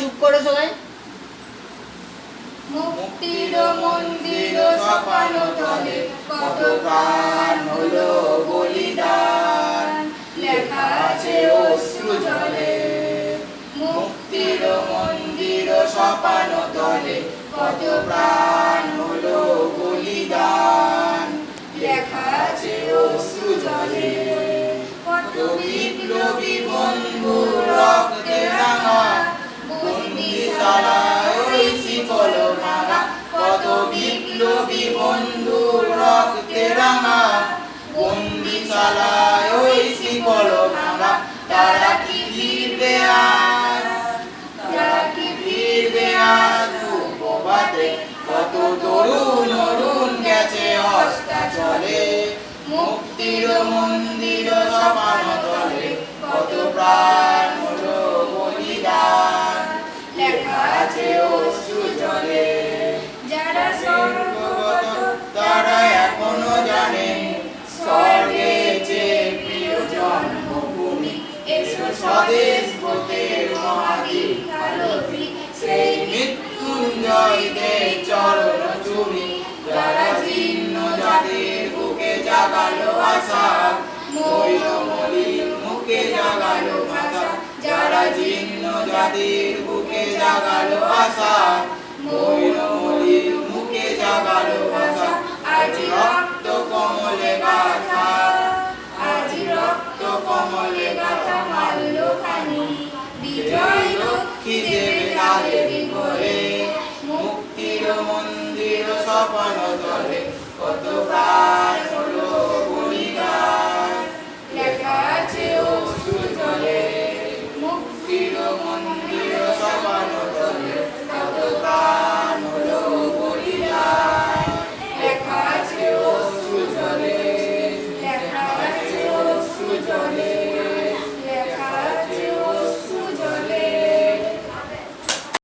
চুপ করো সবাই। মুক্তির মন্দির সপান তলে কত প্রাণ হলো বলিদান, লেখা আছে অশ্রু জলে। মুক্তির মন্দির সপান তলে কত প্রাণ হলো বলিদান, লেখা আছে অশ্রু জলে। কত বিপ্লবী বন্ধু রক্তে রাঙা বন্দিশালায় ওই শিকল ভাঙা। কত বিপ্লবী বন্ধু রক্তে রাঙা বন্দিশালায় ওই শিকল ভাঙা। তারা কি ফিরবে আজ, তারা কি ফিরবে আজ উপবাদে? কত তরুণ অরুণ গেছে অস্তাচলে। মুক্তির মন্দির সপান তলে কত প্রাণ হলো বলিদান, লেখা আছে অশ্রু জলে। যারা স্বর্গগত তারা এখনো জানে স্বর্গে যে প্রিয় জন্মভূমি। এসো স্বদেশ ব্রতের মহাদীক্ষালব্ধি, সেই মৃত্যুঞ্জয়দের চরণ চুমি। যারা জীর্ণ জাতির বুকে জাগালো আশা, মৈলমলির মুখে জাগালো ভাষা। যারা জীর্ণ জাতির বুকে জাগালো আশা, মৈলমলির মুখে জাগালো ভাষা। আজ রক্ত কমলে গাথা, আজ রক্ত কমলে গাথা মাল্যখানি। বিজয় লক্ষ্মী দেবে তাদের ঘরে। মুক্তির মন্দির সপান তলে কত প্রাণ